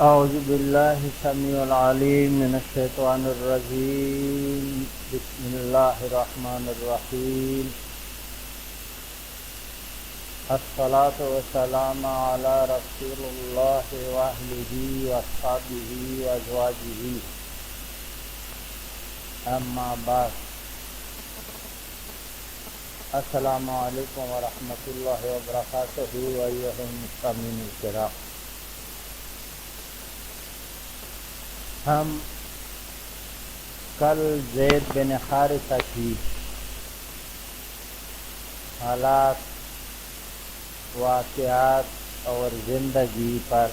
أعوذ بالله السميع العليم من الشيطان الرجيم. بسم الله الرحمن الرحيم. الصلاة والسلام على رسول الله وأهله وأصحابه وأزواجه. أما بعد. السلام علیکم ورحمۃ اللہ وبرکاتہ. أيها المستمعون الكرام، ہم کل زید بن حارثہ کی حالات، واقعات اور زندگی پر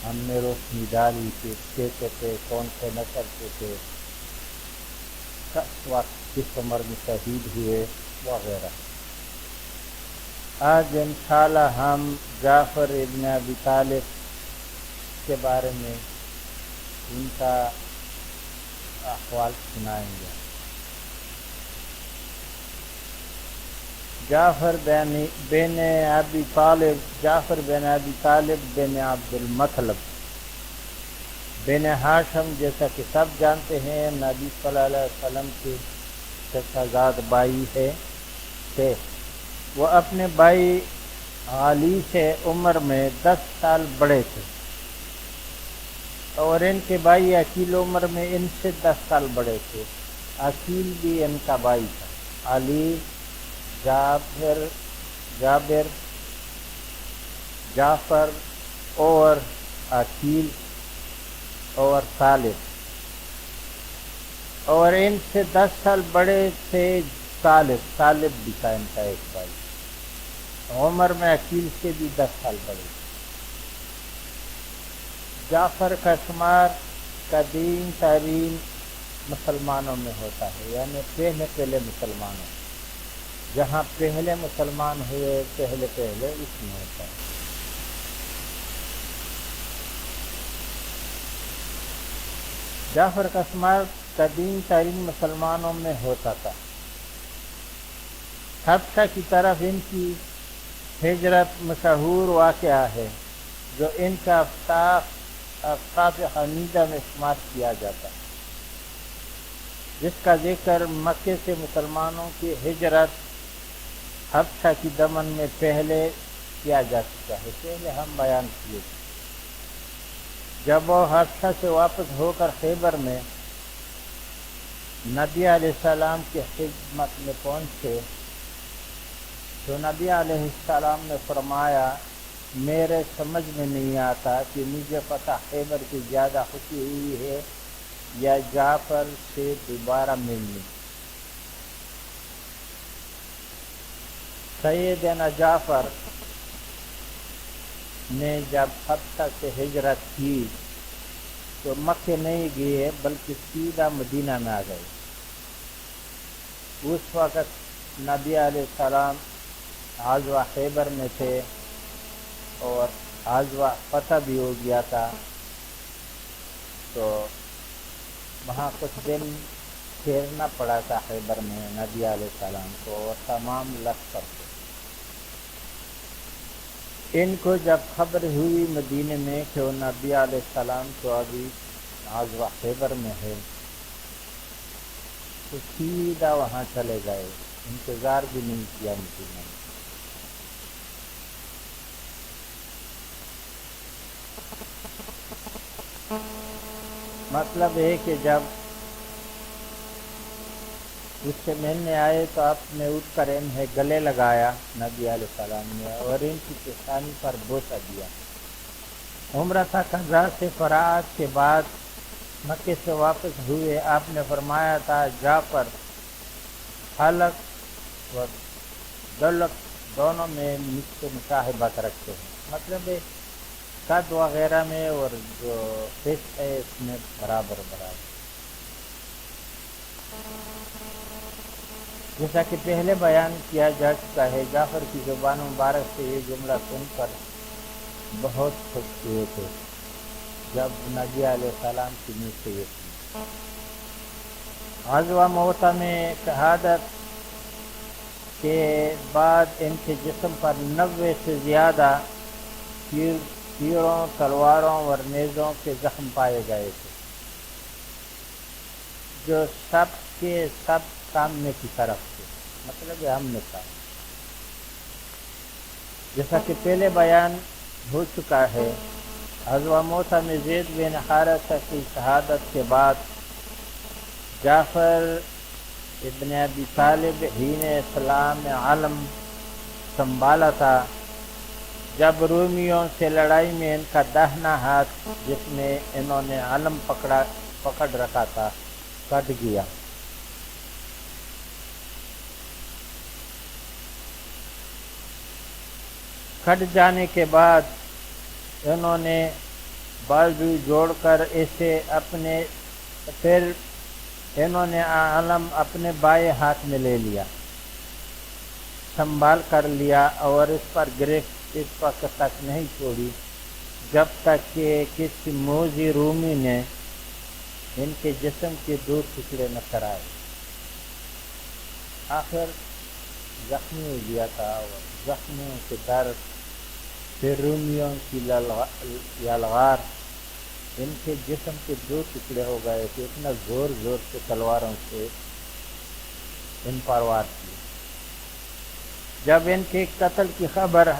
ہم نے روشنی ڈالی کہ کیسے تھے، کون سے نسل کے تھے، کس وقت کس عمر میں شہید ہوئے وغیرہ. آج انشاءاللہ ہم جعفر ابن ابی طالب کے بارے میں ان کا احوال سنائیں گے. جعفر بن ابی طالب بن عبد المطلب بن ہاشم، جیسا کہ سب جانتے ہیں، نبی صلی اللہ علیہ وسلم کے چچا بھائی تھے. وہ اپنے بھائی علی سے عمر میں 10 سال بڑے تھے، اور ان کے بھائی عقیل عمر میں ان سے 10 سال بڑے تھے. عقیل بھی ان کا بھائی تھا. علی، جعفر اور عقیل اور طالب، اور ان سے 10 سال بڑے تھے طالب بھی تھا ان کا ایک بھائی. عمر میں عقیل سے بھی 10 سال بڑے تھے. جعفر کا شمار قدیم ترین مسلمانوں میں ہوتا ہے، یعنی پہلے مسلمانوں، جہاں پہلے مسلمان ہوئے پہلے اس میں ہوتا ہے. جعفر کا شمار قدیم ترین مسلمانوں میں ہوتا تھا. حبشہ کی طرف ان کی ہجرت مشہور واقعہ ہے، جو ان کا افتاح حمیدہ میں شمار کیا جاتا ہے، جس کا ذکر مکے سے مسلمانوں کی ہجرت حبشہ کی دمن میں پہلے کیا جا چکا ہے. پہلے ہم بیان کیے تھے. جب وہ حبشہ سے واپس ہو کر خیبر میں نبی علیہ السلام کی خدمت میں پہنچے تو نبی علیہ السلام نے فرمایا، میرے سمجھ میں نہیں آتا کہ مجھے فتح خیبر کی زیادہ خوشی ہوئی ہے یا جعفر سے دوبارہ ملنے. سیدنا جعفر نے جب حبشہ سے ہجرت کی تو مکے نہیں گئے بلکہ سیدھا مدینہ میں آ گئے. اس وقت نبی علیہ السلام غزوہ خیبر میں تھے اور غزوہ فتح بھی ہو گیا تھا، تو وہاں کچھ دن ٹھہرنا پڑا تھا خیبر میں نبی علیہ السلام کو اور تمام لشکر کو. ان کو جب خبر ہوئی مدینے میں کہ وہ نبی علیہ السلام تو ابھی غزوہ خیبر میں ہے، تو سیدھا وہاں چلے گئے، انتظار بھی نہیں کیا مدینہ میں. مطلب ہے کہ جب اس سے ملنے آئے تو آپ نے اٹھ کر انہیں گلے لگایا نبی علیہ السلام نے، اور ان کی پیشانی پر بوسہ دیا. عمرہ قضا سے فراغت کے بعد مکے سے واپس ہوئے. آپ نے فرمایا تھا، جعفر حلق و دلق دونوں میں مجھ سے مشابہت رکھتے ہیں، مطلب قد وغیرہ میں اور جو فش ہے اس میں برابر. جیسا کہ پہلے بیان کیا جا چکا ہے، جعفر کی زبان مبارک سے یہ جملہ سن کر بہت خوش ہوئے تھے جب نبی علیہ السلام کی منہ سے یہ سنی. غزوہ موتا میں شہادت کے بعد ان کے جسم پر 90 سے زیادہ تیروں، تلواروں اور نیزوں کے زخم پائے گئے تھے، جو سب کے سب سامنے کی طرف تھے، مطلب ہم نے کہا جیسا کہ پہلے بیان ہو چکا ہے۔ حضرت موسیٰ نے زید بن حارثہ کی شہادت کے بعد جعفر ابن ابی طالب ہی نے اسلام علم سنبھالا تھا جب رومیوں سے لڑائی میں ان کا داہنا ہاتھ جس میں انہوں نے علم پکڑ رکھا تھا کٹ گیا۔ کٹ جانے کے بعد انہوں نے بازو جوڑ کر اسے پھر انہوں نے علم اپنے بائیں ہاتھ میں لے لیا، سنبھال کر لیا اور اس پر گرفت اس وقت تک نہیں چھوڑی جب تک کہ کسی موذی رومی نے ان کے جسم کے 2 ٹکڑے نہ کرائے۔ آخر زخمی ہو گیا تھا اور زخمیوں کے درد، پھر رومیوں کی یلغار، ان کے جسم کے 2 ٹکڑے ہو گئے تھے، اتنا زور زور سے تلواروں سے ان پر وار کیے۔ جب ان کے قتل کی خبر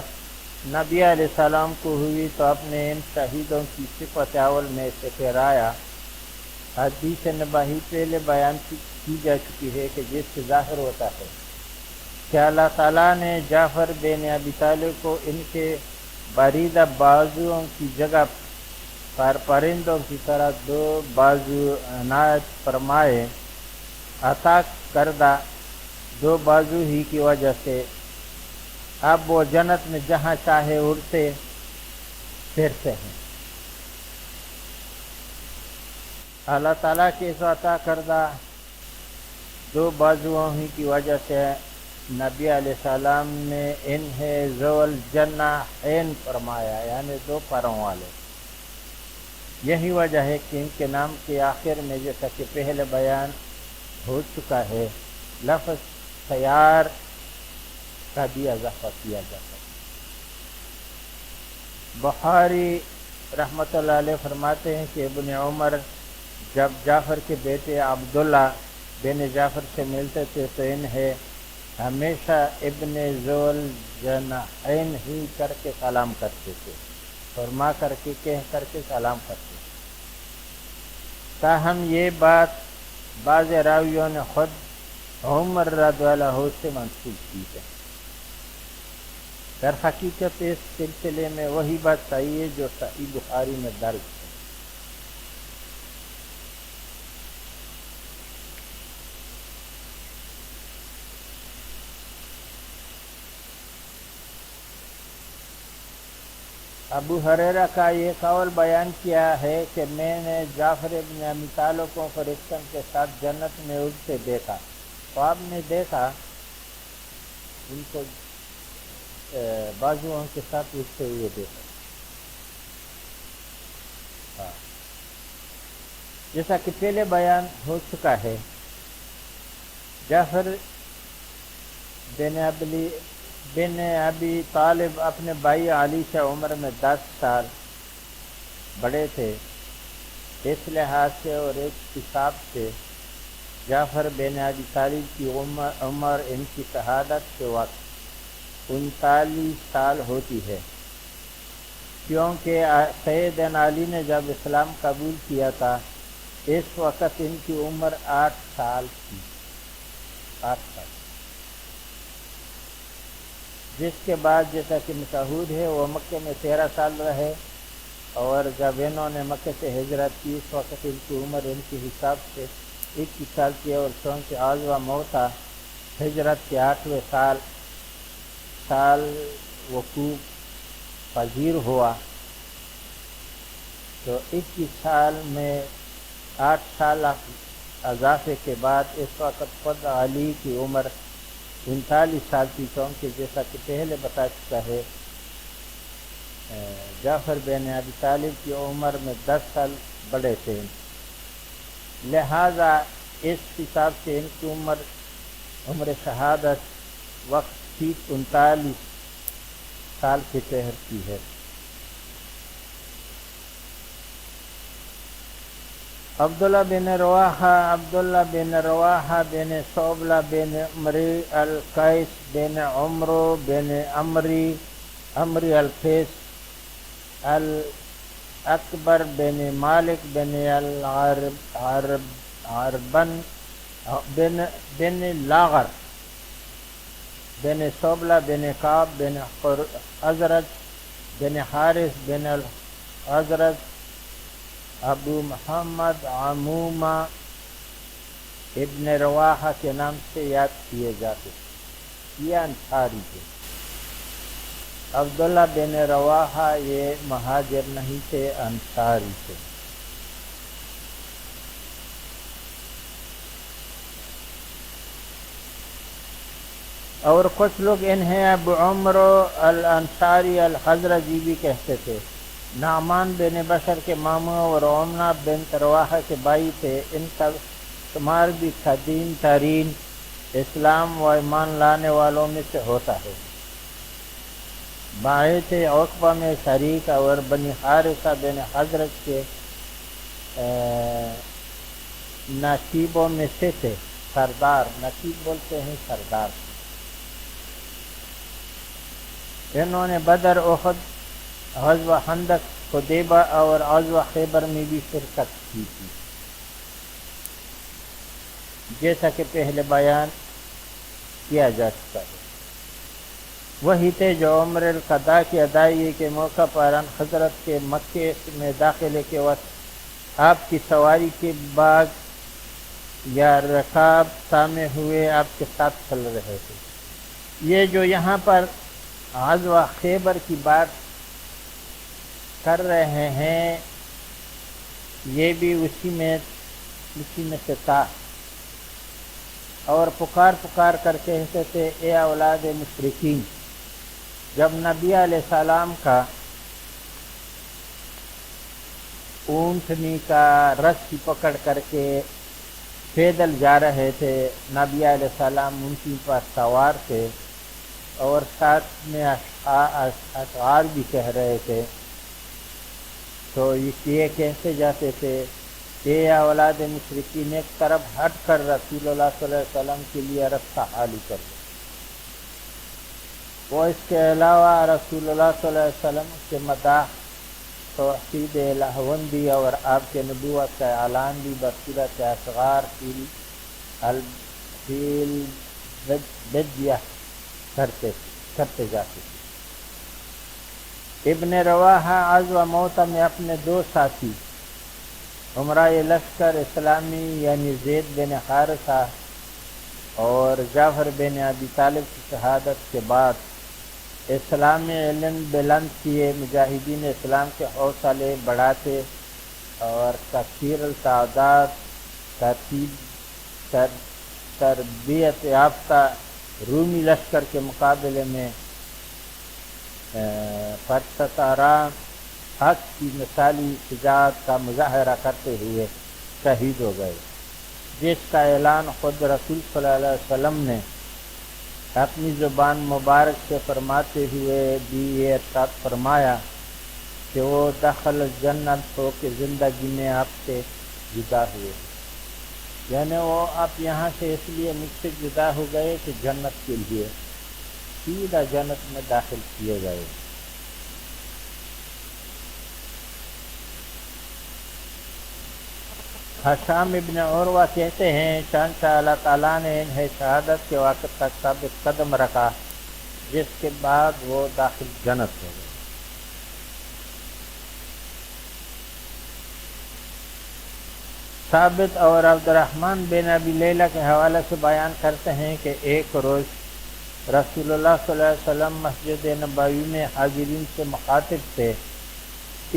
نبی علیہ السلام کو ہوئی تو اپنے ان شہیدوں کی صفت اول میں سے پھیرایا۔ حدیث نبوی پہلے بیان کی جا چکی ہے کہ جس سے ظاہر ہوتا ہے کہ اللہ تعالیٰ نے جعفر بن ابی طالب کو ان کے باریدہ بازوؤں کی جگہ پر پرندوں کی طرح 2 بازو عنایت فرمائے۔ عطا کردہ 2 بازو ہی کی وجہ سے اب وہ جنت میں جہاں چاہے اڑتے پھرتے ہیں۔ اللہ تعالیٰ کے اس عطا کردہ 2 بازوؤں ہی کی وجہ سے نبی علیہ السلام نے انہیں ذو الجناحین فرمایا، یعنی 2 پروں والے۔ یہی وجہ ہے کہ ان کے نام کے آخر میں جیسا کہ پہلے بیان ہو چکا ہے لفظ سیار کا بھی اضافہ کیا جاتا ہے۔ بخاری رحمۃ اللہ علیہ فرماتے ہیں کہ ابن عمر جب جعفر کے بیٹے عبداللہ بن جعفر سے ملتے تھے تو انہیں ہمیشہ ابن ذو الجناحین ہی کر کے سلام کرتے تھے، فرما کر کے کہہ کر کے سلام کرتے تھے۔ تاہم یہ بات بعض راویوں نے خود عمر رضی اللہ عنہ سے منسوب کی ہے۔ در حقیقت اس سلسلے میں وہی بات صحیح ہے جو صحیح بخاری میں درج ہے۔ ابو ہریرہ کا یہ قول بیان کیا ہے کہ میں نے جعفر ابن ابی طالب کو فرشتوں کے ساتھ جنت میں اڑتے دیکھا، تو آپ نے دیکھا ان کو بازوؤں کے ساتھ اٹھتے ہوئے دیکھا۔ جیسا کہ پہلے بیان ہو چکا ہے، جعفر بن ابی طالب اپنے بھائی علی سے عمر میں 10 سال بڑے تھے۔ اس لحاظ سے اور ایک حساب سے جعفر بن ابی طالب کی عمر ان کی شہادت کے وقت 39 سال ہوتی ہے، کیونکہ سیدنا علی نے جب اسلام قبول کیا تھا اس وقت ان کی عمر 8 سال تھی، 8 سال، جس کے بعد جیسا کہ مشہور ہے وہ مکے میں 13 سال رہے، اور جب انہوں نے مکے سے ہجرت کی اس وقت ان کی عمر ان کے حساب سے 21 سال کی، اور چونکہ عازوہ موتا ہجرت کے 8ویں سال وقوع پذیر ہوا، تو 21 سال میں 8 سال اضافے کے بعد اس وقت خود علی کی عمر 39 سال کی، کیونکہ جیسا کہ پہلے بتا چکا ہے جعفر بن ابی طالب کی عمر میں 10 سال بڑے تھے، لہذا اس حساب سے ان کی عمر شہادت وقت ٹھیک 39 سال کے ٹھہرتی ہے۔ عبداللہ بن رواحہ بن صوبلہ بن عمری القیس بن عمرو بن عمری القیس الاکبر بن مالک بن عربن بن لاغر بن صوبلہ بن کعب بن حضرت بن حارث بن حضرت ابو محمد عمومہ ابن رواحہ کے نام سے یاد کیے جاتے، یہ انصاری تھے۔ عبداللہ بن رواحہ یہ مہاجر نہیں تھے، انصاری تھے۔ اور کچھ لوگ انہیں ابو عمرو الانصاری الحضرجی بھی کہتے تھے۔ نعمان بن بشر کے ماموں اور عمنہ بنت رواحہ کے بھائی تھے۔ ان کا شمار بھی قدیم ترین اسلام و ایمان لانے والوں میں سے ہوتا ہے۔ باعث عقبہ میں شریک اور بنی حارثہ بن حضرت کے نصیبوں میں سے تھے۔ سردار، نصیب بولتے ہیں سردار۔ انہوں نے بدر، احد، غزوہ خندق، حدیبہ اور غزوہ خیبر میں بھی شرکت کی تھی، جیسا کہ پہلے بیان کیا جا چکا ہے۔ وہی تھے جو عمر القضاء کی ادائیگی کے موقع پر حضرت کے مکے میں داخلے کے وقت آپ کی سواری کے بعد یا رکاب سامنے ہوئے آپ کے ساتھ چل رہے تھے۔ یہ جو یہاں پر غزوہ خیبر کی بات کر رہے ہیں، یہ بھی اسی میں سے تھا۔ اور پکار کر کہتے تھے، اے اولاد مشرکین۔ جب نبی علیہ السلام کا اونٹنی کا رسی پکڑ کر کے پیدل جا رہے تھے، نبی علیہ السلام اونٹنی پر سوار تھے اور ساتھ میں اشعار بھی کہہ رہے تھے، تو یہ کہتے جاتے تھے، اے اولاد مشرکین، ایک طرف ہٹ کر رسول اللہ صلی اللہ علیہ وسلم کے لیے رستہ خالی کر دو۔ وہ اس کے علاوہ رسول اللہ صلی اللہ علیہ وسلم کے مداح، توحید الہوندی اور آپ کے نبوت کا اعلان بھی بصورت اشعار فی البدیہ کرتے جاتے تھے۔ ابن رواحہ غزوہ موتہ میں اپنے دو ساتھی عمرائے لشکر اسلامی یعنی زید بن حارثہ اور جعفر بن ابی طالب کی شہادت کے بعد اسلامی علم بلند کیے، مجاہدین اسلام کے حوصلے بڑھاتے اور کثیر التعداد تربیت یافتہ رومی لشکر کے مقابلے میں پرستاران حق کی مثالی شجاعت کا مظاہرہ کرتے ہوئے شہید ہو گئے، جس کا اعلان خود رسول صلی اللہ علیہ وسلم نے اپنی زبان مبارک سے فرماتے ہوئے بھی یہ ارشاد فرمایا کہ وہ دخل جنت ہو کے زندگی میں آپ سے جدا ہوئے، یعنی وہ آپ یہاں سے اس لیے مجھ سے جدا ہو گئے کہ جنت کے لیے سیدھا جنت میں داخل کیے گئے۔ حشام ابن عروہ کہتے ہیں، چنانچہ اللہ تعالیٰ نے انہیں شہادت کے وقت تک ثابت قدم رکھا، جس کے بعد وہ داخل جنت ہو گئے۔ ثابت اور عبد الرحمن بن ابی لیلہ کے حوالے سے بیان کرتے ہیں کہ ایک روز رسول اللہ صلی اللہ علیہ وسلم مسجد نبوی میں حاضرین سے مخاطب تھے۔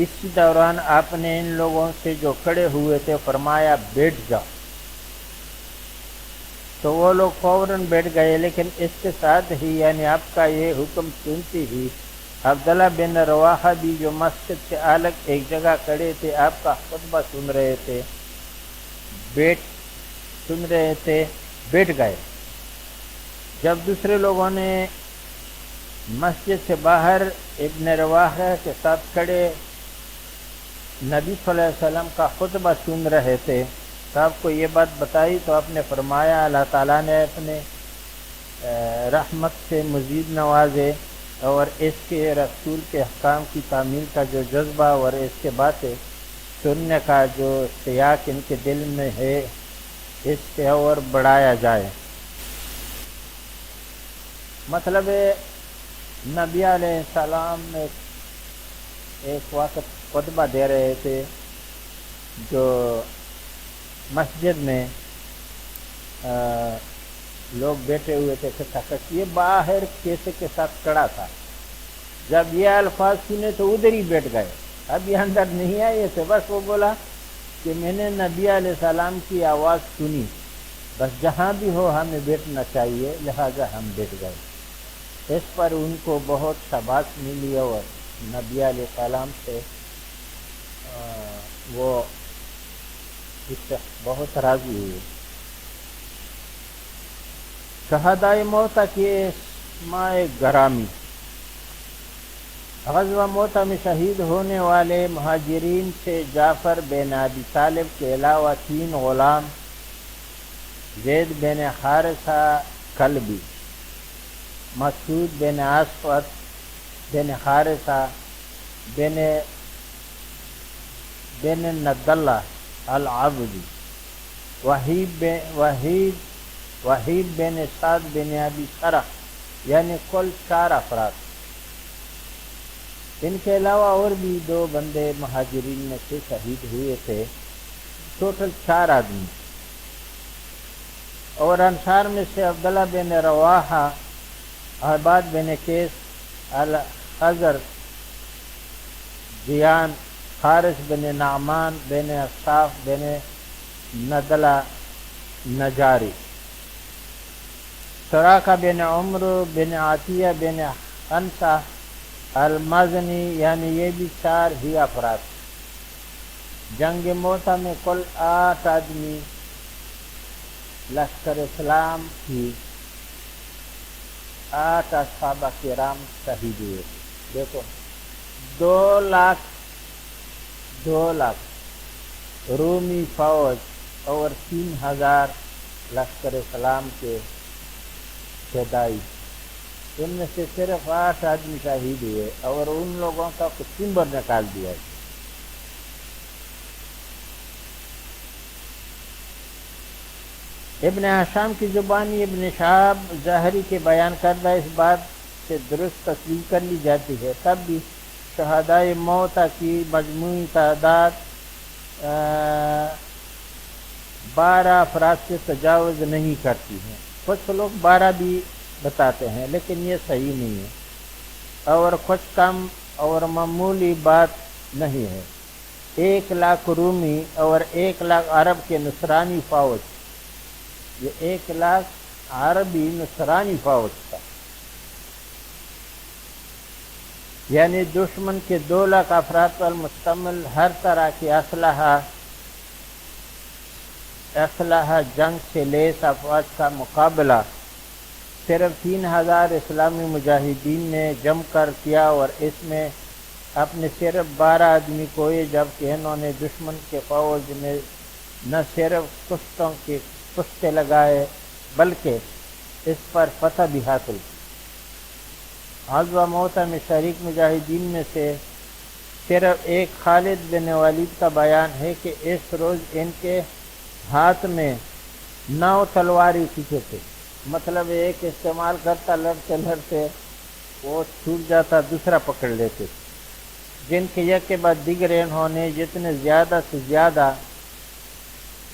اسی دوران آپ نے ان لوگوں سے جو کھڑے ہوئے تھے فرمایا، بیٹھ جاؤ۔ تو وہ لوگ فوراً بیٹھ گئے، لیکن اس کے ساتھ ہی یعنی آپ کا یہ حکم سنتے ہی عبداللہ بن رواحہ بھی جو مسجد سے الگ ایک جگہ کھڑے تھے، آپ کا خطبہ سن رہے تھے، بیٹھ گئے۔ جب دوسرے لوگوں نے مسجد سے باہر ابن رواحہ کے ساتھ کھڑے نبی صلی اللہ علیہ وسلم کا خطبہ سن رہے تھے تو آپ کو یہ بات بتائی تو آپ نے فرمایا اللہ تعالیٰ نے اپنے رحمت سے مزید نوازے اور اس کے رسول کے احکام کی تعمیل کا جو جذبہ اور اس کے باتیں سننے کا جو اشتیاق ان کے دل میں ہے اس سے اور بڑھایا جائے۔ مطلب نبی علیہ السلام ایک وقت خطبہ دے رہے تھے جو مسجد میں لوگ بیٹھے ہوئے تھے یہ باہر کیسے کے ساتھ کھڑا تھا، جب یہ الفاظ سنے تو ادھر ہی بیٹھ گئے، اب یہ اندر نہیں آئے تھے، بس وہ بولا کہ میں نے نبی علیہ السلام کی آواز سنی، بس جہاں بھی ہو ہمیں بیٹھنا چاہیے، لہذا ہم بیٹھ گئے۔ اس پر ان کو بہت شاباش ملی اور نبی علیہ السلام سے وہ اس سے بہت راضی ہوئے۔ شہدائے موتا کی اسماء گرامی۔ غزوہ موتا میں شہید ہونے والے مہاجرین سے جعفر بن ابی طالب کے علاوہ 3 غلام، زید بن حارثہ کلبی، مسعود بن اسود بن حارثہ بن ندلہ العبدی، وحید بن سعد بن ابی سرح، یعنی کل 4 افراد۔ ان کے علاوہ اور بھی 2 بندے مہاجرین میں سے شہید ہوئے تھے، ٹوٹل 4 آدمی۔ اور انصار میں سے عبداللہ بن رواحہ، عباد بن قیس، الحضر جیان، حارث بن نعمان بن اصاف بن ندلہ نجاری، سراقہ بن عمر بن عطیہ بن حنصہ المازنی، یعنی یہ بھی 4 ہی افراد۔ جنگ موتا میں کل 8 آدمی لشکر اسلام کی 8 اصحابہ کرام شہید ہوئے۔ دیکھو 2 لاکھ رومی فوج اور 3000 لشکر اسلام کے فدائی، ان میں سے صرف 8 آدمی شہید ہوئے اور ان لوگوں کا کچمبر نکال دیا۔ ابن ہشام کی زبانی ابن شہاب ظاہری کے بیان کردہ اس بات سے درست تصدیق کر لی جاتی ہے، تب بھی شہدائے موتا کی مجموعی تعداد 12 افراد سے تجاوز نہیں کرتی ہے۔ کچھ لوگ 12 بھی بتاتے ہیں لیکن یہ صحیح نہیں ہے اور کچھ کم اور معمولی بات نہیں ہے۔ 1 لاکھ رومی اور 1 لاکھ عرب کے نصرانی فوج، یہ 1 لاکھ عربی نصرانی فوج تھا، یعنی دشمن کے 2 لاکھ افراد پر مشتمل ہر طرح کی اسلحہ جنگ سے لیس افواج کا مقابلہ صرف 3000 اسلامی مجاہدین نے جم کر کیا اور اس میں اپنے صرف 12 آدمی کوئے، جبکہ انہوں نے دشمن کے فوج میں نہ صرف کشتوں کے کشتے لگائے بلکہ اس پر فتح بھی حاصل کی۔ غزوہ موتا میں شریک مجاہدین میں سے صرف ایک خالد بن ولید کا بیان ہے کہ اس روز ان کے ہاتھ میں 9 تلواری کھینچے تھے، مطلب ایک استعمال کرتا، لڑتے لڑتے وہ چھوٹ جاتا، دوسرا پکڑ لیتے تھے، جن کے یک کے بعد دیگر انہوں نے جتنے زیادہ سے زیادہ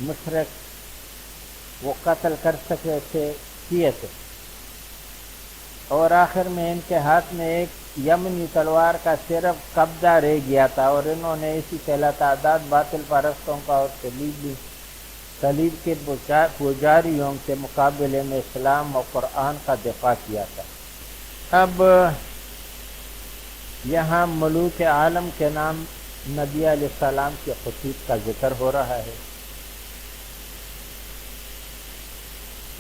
مشرک وہ قتل کر سکے تھے کیے تھے، اور آخر میں ان کے ہاتھ میں ایک یمنی تلوار کا صرف قبضہ رہ گیا تھا، اور انہوں نے اسی طرح تعداد باطل پرستوں کا اور صلیب کے پجاریوں کے مقابلے میں اسلام اور قرآن کا دفاع کیا تھا۔ اب یہاں ملوک عالم کے نام نبی علیہ السلام کے خطوط کا ذکر ہو رہا ہے۔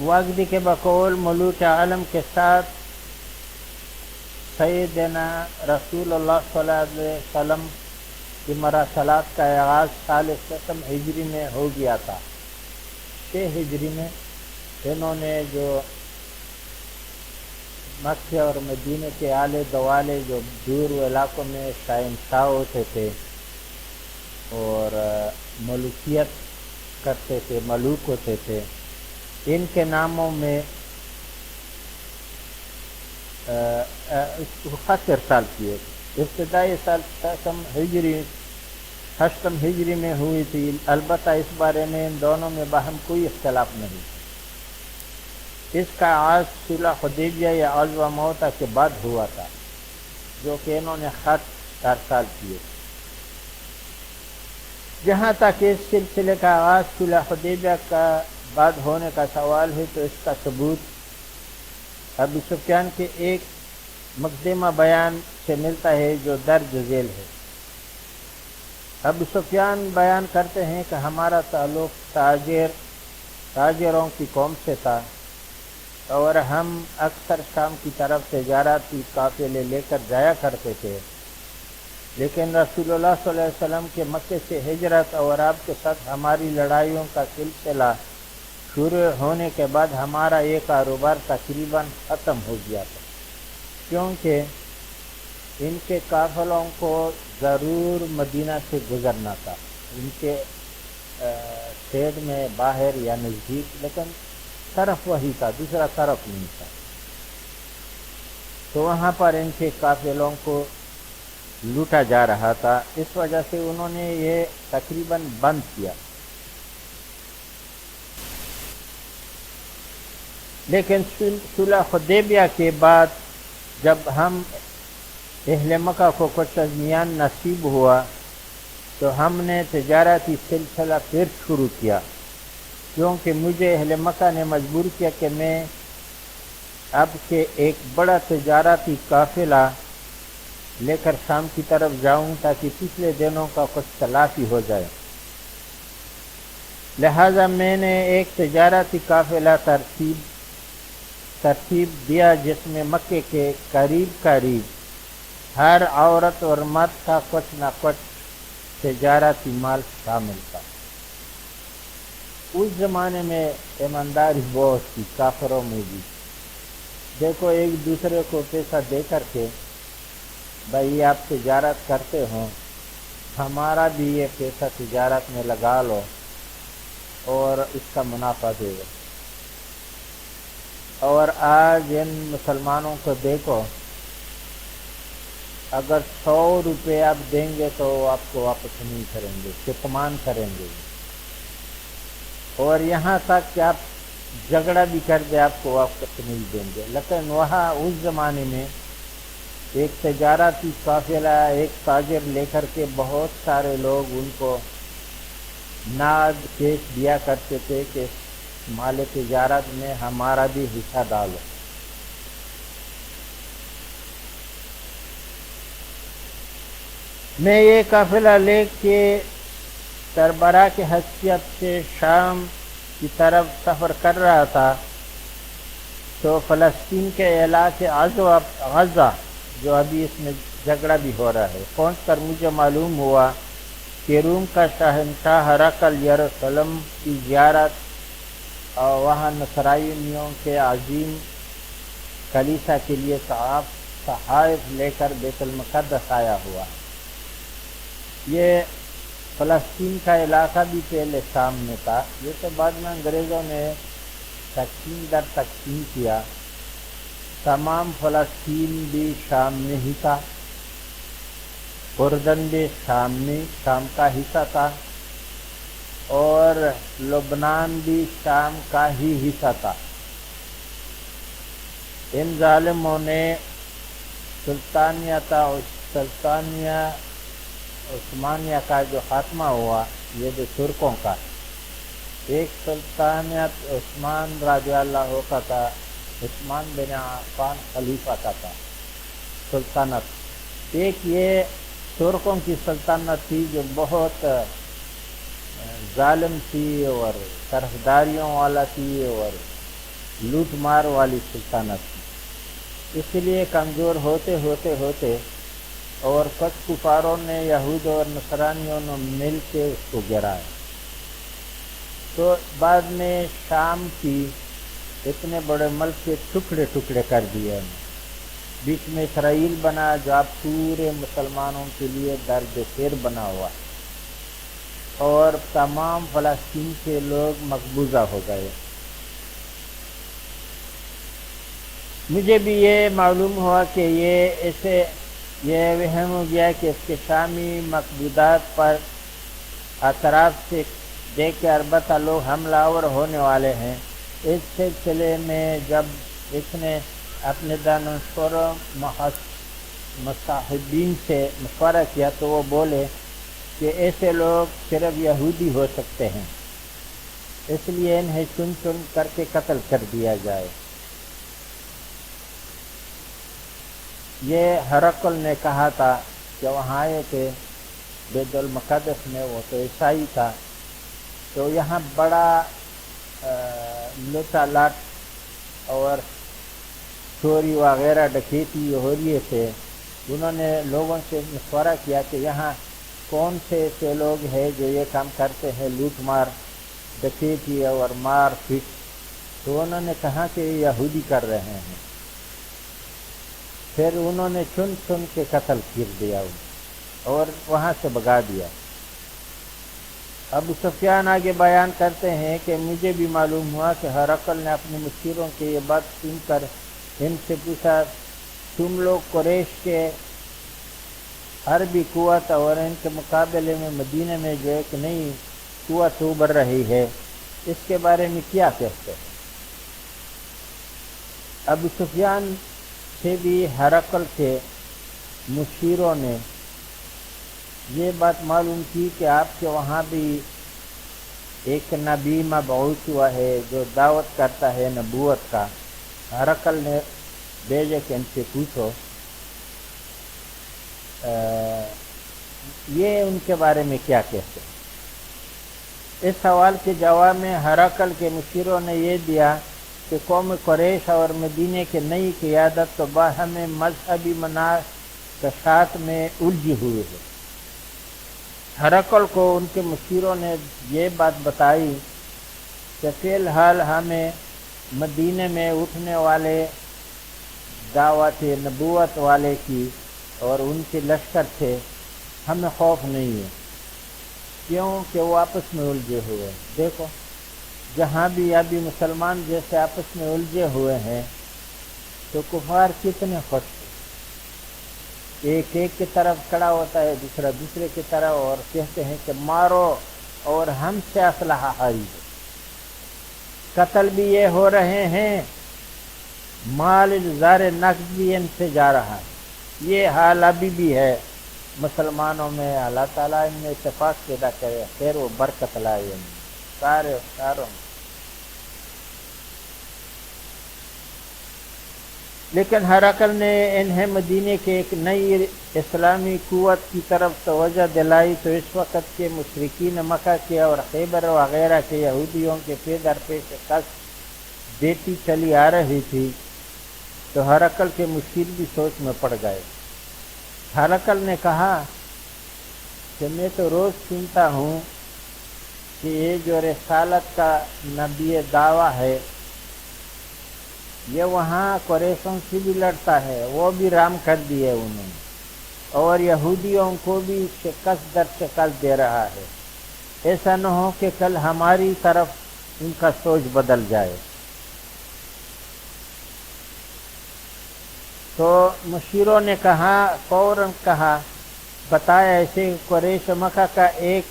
واقعی کے بقول ملوک عالم کے ساتھ سیدنا رسول اللہ صلی اللہ علیہ وسلم کہ مراسلات کا آغاز سال 7 ہجری میں ہو گیا تھا۔ 6 ہجری میں انہوں نے جو مکہ اور مدینہ کے آلے دوالے جو دور علاقوں میں شہنشاہ ہوتے تھے اور ملوکیت کرتے تھے، ملوک ہوتے تھے، ان کے ناموں میں اس کو خط ارسال کیے۔ ابتدائی سال 8 ہجری میں ہوئی تھی، البتہ اس بارے میں ان دونوں میں باہم کوئی اختلاف نہیں۔ اس کا آغاز صلح حدیبیہ یا عزوہ موتہ کے بعد ہوا تھا، جو کہ انہوں نے خط ارسال کیے۔ جہاں تک اس سلسلے کا آغاز صلح حدیبیہ کا بعد ہونے کا سوال ہے تو اس کا ثبوت ابو سفیان کے ایک مقدمہ بیان سے ملتا ہے جو درج ذیل ہے۔ ابو سفیان بیان کرتے ہیں کہ ہمارا تعلق تاجروں کی قوم سے تھا اور ہم اکثر شام کی طرف تجارتی قافلے لے کر جایا کرتے تھے، لیکن رسول اللہ صلی اللہ علیہ وسلم کے مکے سے ہجرت اور آپ کے ساتھ ہماری لڑائیوں کا سلسلہ شروع ہونے کے بعد ہمارا یہ کاروبار تقریباً ختم ہو گیا تھا، کیونکہ ان کے قافلوں کو ضرور مدینہ سے گزرنا تھا، ان کے شہر میں باہر یا نزدیک، لیکن طرف وہی تھا، دوسرا طرف نہیں تھا، تو وہاں پر ان کے قافلوں کو لوٹا جا رہا تھا۔ اس وجہ سے انہوں نے یہ تقریباً بند کیا۔ لیکن صلح حدیبیہ کے بعد جب ہم اہل مکہ کو کچھ اذمیان نصیب ہوا تو ہم نے تجارتی سلسلہ پھر شروع کیا، کیونکہ مجھے اہل مکہ نے مجبور کیا کہ میں اب کے ایک بڑا تجارتی قافلہ لے کر شام کی طرف جاؤں تاکہ پچھلے دنوں کا کچھ تلافی ہو جائے۔ لہذا میں نے ایک تجارتی قافلہ ترتیب دیا جس میں مکے کے قریب ہر عورت اور مرد کا کچھ نہ کچھ تجارتی مال شامل تھا۔ اس زمانے میں ایمانداری بہت تھی، کافروں میں بھی۔ دیکھو ایک دوسرے کو پیسہ دے کر کے، بھائی آپ تجارت کرتے ہو، ہمارا بھی یہ پیسہ تجارت میں لگا لو اور اس کا منافع دے گا۔ اور آج ان مسلمانوں کو دیکھو، اگر 100 روپے آپ دیں گے تو آپ کو واپس نہیں کریں گے، کتمان کریں گے، اور یہاں تک کہ آپ جھگڑا بھی کر دیں آپ کو واپس نہیں دیں گے۔ لیکن وہاں اس زمانے میں ایک تجارتی قافلہ، ایک تاجر لے کر کے بہت سارے لوگ ان کو ناد پیش دیا کرتے تھے کہ مال تجارت میں ہمارا بھی حصہ ڈالو۔ میں یہ قافلہ لے کے سربراہ کی حیثیت سے شام کی طرف سفر کر رہا تھا تو فلسطین کے علاقے غزہ جو ابھی اس میں جھگڑا بھی ہو رہا ہے پہنچ کر مجھے معلوم ہوا کہ روم کا شہنشاہ ہرقل یروشلم کی زیارت اور وہاں نصرانیوں کے عظیم کلیسا کے لیے صحائف لے کر بیت المقدس آیا ہوا۔ یہ فلسطین کا علاقہ بھی پہلے شام میں تھا، یہ تو بعد میں انگریزوں نے تقسیم در تقسیم کیا۔ تمام فلسطین بھی شام میں ہی تھا، اردن بھی شام کا حصہ تھا، اور لبنان بھی شام کا ہی حصہ تھا۔ ان ظالموں نے سلطانیہ عثمانیہ کا جو خاتمہ ہوا، یہ جو ترکوں کا، ایک سلطنت عثمان رضی اللہ کا تھا، عثمان بن عفان خلیفہ کا تھا سلطنت، ایک یہ ترکوں کی سلطنت تھی جو بہت ظالم تھی اور طرفداریوں والا تھی اور لوٹ مار والی سلطنت تھی۔ اس لیے کمزور ہوتے اور کچھ کفاروں نے یہود اور نصرانیوں نے مل کے اس کو گرایا۔ تو بعد میں شام کی اتنے بڑے ملک کے ٹکڑے ٹکڑے کر دیے انہوں، بیچ میں اسرائیل بنا جو اب پورے مسلمانوں کے لیے درد خیر بنا ہوا، اور تمام فلسطین کے لوگ مقبوضہ ہو گئے۔ مجھے بھی یہ معلوم ہوا کہ یہ وہم ہو گیا کہ اس کے شامی مقبوضات پر اطراف سے دیکھ کے البتہ لوگ حملہ آور ہونے والے ہیں۔ اس سلسلے میں جب اس نے اپنے دانشور مصاحبین سے مشورہ کیا تو وہ بولے کہ ایسے لوگ صرف یہودی ہو سکتے ہیں، اس لیے انہیں چن چن کر کے قتل کر دیا جائے۔ یہ ہرقل نے کہا تھا کہ وہاں آئے تھے بیت المقدس میں، وہ تو عیسائی تھا، تو یہاں بڑا لوٹا لاٹ اور چوری وغیرہ ڈکیتی ہو رہی تھے۔ انہوں نے لوگوں سے مشورہ کیا کہ یہاں کون سے ایسے لوگ ہیں جو یہ کام کرتے ہیں، لوٹ مار ڈکیتی اور مار پیٹ، تو انہوں نے کہا کہ یہ یہودی کر رہے ہیں۔ پھر انہوں نے چن چن کے قتل کر دیا اور وہاں سے بھگا دیا۔ ابو سفیان آگے بیان کرتے ہیں کہ مجھے بھی معلوم ہوا کہ ہرقل نے اپنے مشیروں کی یہ بات سن کر ان سے پوچھا، تم لوگ قریش کے حربی قوت اور ان کے مقابلے میں مدینہ میں جو ایک نئی قوت ابھر رہی ہے، اس کے بارے میں کیا کہتے ہیں؟ ابو سفیان سے بھی ہرقل کے مشیروں نے یہ بات معلوم کی کہ آپ کے وہاں بھی ایک نبی مبعوث ہوا ہے جو دعوت کرتا ہے نبوت کا۔ ہرقل نے بھیجے کہ ان سے پوچھو یہ ان کے بارے میں کیا کہتے ہیں۔ اس سوال کے جواب میں ہرقل کے مشیروں نے یہ دیا کہ قوم قریش اور مدینے کی نئی قیادت تو باہم مذہبی مناقشات میں الجھی ہوئی ہے۔ ہرقل کو ان کے مشیروں نے یہ بات بتائی کہ فی الحال ہمیں مدینے میں اٹھنے والے دعوت نبوت والے کی اور ان کے لشکر سے ہمیں خوف نہیں ہے، کیونکہ وہ آپس میں الجھے ہوئے ہیں۔ دیکھو جہاں بھی ابھی مسلمان جیسے آپس میں الجھے ہوئے ہیں تو کفار کتنے خوش ہیں، ایک ایک کی طرف کھڑا ہوتا ہے، دوسرا دوسرے کی طرف، اور کہتے ہیں کہ مارو اور ہم سے اسلحہ حاری ہے۔ قتل بھی یہ ہو رہے ہیں، مال زار نقد بھی ان سے جا رہا ہے۔ یہ حال ابھی بھی ہے مسلمانوں میں۔ اللہ تعالیٰ ان میں اتفاق پیدا کرے، خیر و برکت لائے ان ساروں میں۔ لیکن ہرقل نے انہیں مدینے کے ایک نئی اسلامی قوت کی طرف توجہ دلائی تو اس وقت کے مشرکین مکہ کے اور خیبر وغیرہ کے یہودیوں کے پے در پہ شکست دیتی چلی آ رہی تھی، تو ہرقل کے مشیر بھی سوچ میں پڑ گئے۔ ہرقل نے کہا کہ میں تو روز سنتا ہوں کہ یہ جو رسالت کا نبی دعویٰ ہے یہ وہاں قریشوں سے بھی لڑتا ہے، وہ بھی رام کر دیے انہوں نے، اور یہودیوں کو بھی شکست در شکست دے رہا ہے۔ ایسا نہ ہو کہ کل ہماری طرف ان کا سوچ بدل جائے۔ تو مشیروں نے کہا، فوراً کہا، بتایا ایسے قریش مکہ کا ایک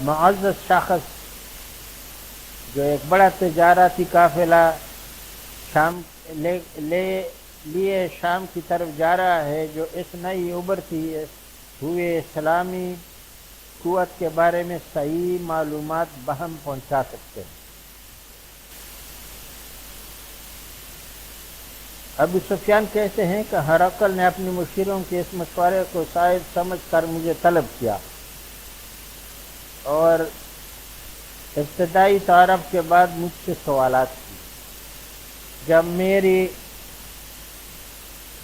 معزز شخص جو ایک بڑا تجارتی قافلہ شام لیے شام کی طرف جا رہا ہے، جو اس نئی ابھرتی ہوئے اسلامی قوت کے بارے میں صحیح معلومات بہم پہنچا سکتے ہیں۔ ابو سفیان کہتے ہیں کہ ہرقل نے اپنے مشیروں کے اس مشورے کو شاید سمجھ کر مجھے طلب کیا، اور ابتدائی تعارف کے بعد مجھ سے سوالات کی۔ جب میری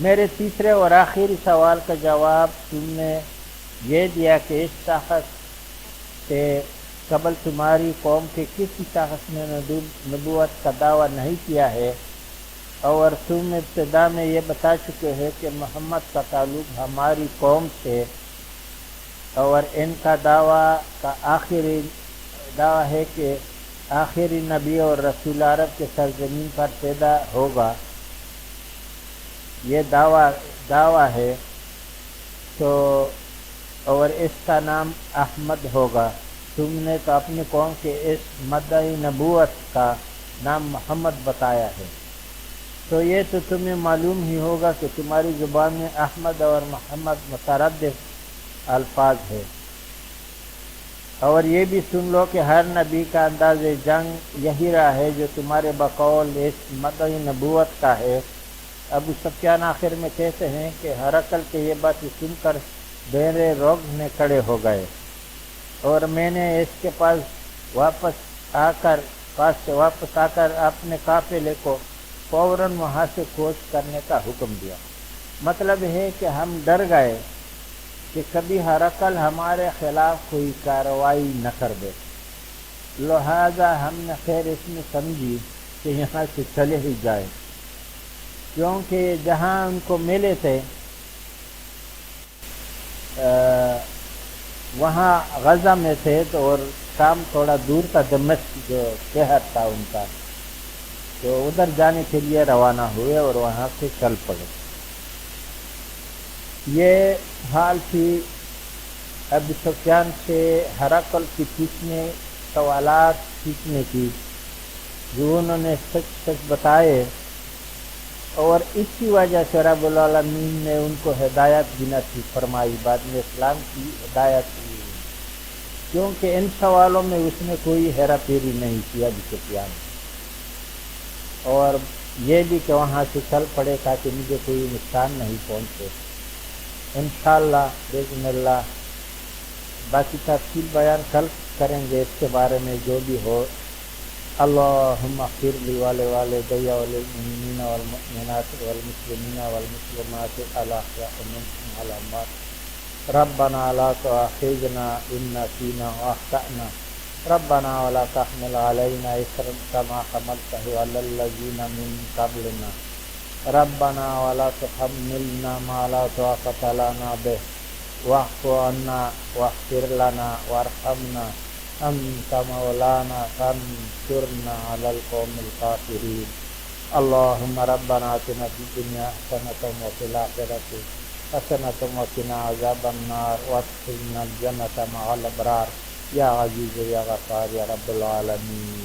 میرے تیسرے اور آخری سوال کا جواب تم نے یہ دیا کہ اس شخص سے قبل تمہاری قوم کے کسی شخص نے نبوت کا دعویٰ نہیں کیا ہے، اور تم ابتدا میں یہ بتا چکے ہیں کہ محمد کا تعلق ہماری قوم سے، اور ان کا دعویٰ کا آخری دعویٰ ہے کہ آخری نبی اور رسول عرب کے سرزمین پر پیدا ہوگا، یہ دعویٰ ہے تو، اور اس کا نام احمد ہوگا۔ تم نے تو اپنی قوم کے اس مدعی نبوت کا نام محمد بتایا ہے، تو یہ تو تمہیں معلوم ہی ہوگا کہ تمہاری زبان میں احمد اور محمد مترادف الفاظ ہے، اور یہ بھی سن لو کہ ہر نبی کا انداز جنگ یہی رہا ہے جو تمہارے بقول اس مدعی نبوت کا ہے۔ ابو سفیان آخر میں کہتے ہیں کہ ہرقل کے یہ بات سن کر میرے روغنے کھڑے ہو گئے، اور میں نے اس کے پاس واپس آ کر اپنے قافلے کو فوراً وہاں سے کوچ کرنے کا حکم دیا۔ مطلب ہے کہ ہم ڈر گئے کہ کبھی ہرقل ہمارے خلاف کوئی کارروائی نہ کر دے، لہذا ہم نے خیر اس میں سمجھی کہ یہاں سے چلے ہی جائے، کیونکہ جہاں ان کو ملے تھے وہاں غزہ میں تھے تو، اور شام تھوڑا دور تھا، دمشق جو شہر تھا ان کا، تو ادھر جانے کے لیے روانہ ہوئے اور وہاں سے چل پڑے۔ یہ حال تھی ابو سفیان سے ہرقل کی سوالات پوچھنے کی، جو انہوں نے سچ سچ بتائے، اور اس کی وجہ سے رب العالمین نے ان کو ہدایت بھی نصیب فرمائی، بعد میں اسلام کی ہدایت کی، کیونکہ ان سوالوں میں اس نے کوئی ہیرا پھیری نہیں کیا ابو سفیان، اور یہ بھی کہ وہاں سے چل پڑے تاکہ مجھے کوئی نقصان نہیں پہنچے۔ انشاءاللہ باذن اللہ باقی تفصیل بیان کل کریں گے اس کے بارے میں جو بھی ہو۔ اللہم اغفر لی ولوالدی وللمؤمنین والمؤمنات والمسلمین والمسلمات الاحیاء منهم والاموات، ربنا لا تؤاخذنا ان نسینا واخطأنا، ربنا ولا تحمل علينا إصرا كما حملته على الذين من قبلنا، ربنا ولا تحملنا ما لا طاقة لنا به، واعف عنا واغفر لنا وارحمنا أنت مولانا فانصرنا على القوم الكافرين۔ اللهم ربنا آتنا في الدنيا حسنة وفي الآخرة حسنة وقنا عذاب النار وادخلنا الجنة مع الأبرار، یا عزیز یا غفار یا رب العالمین۔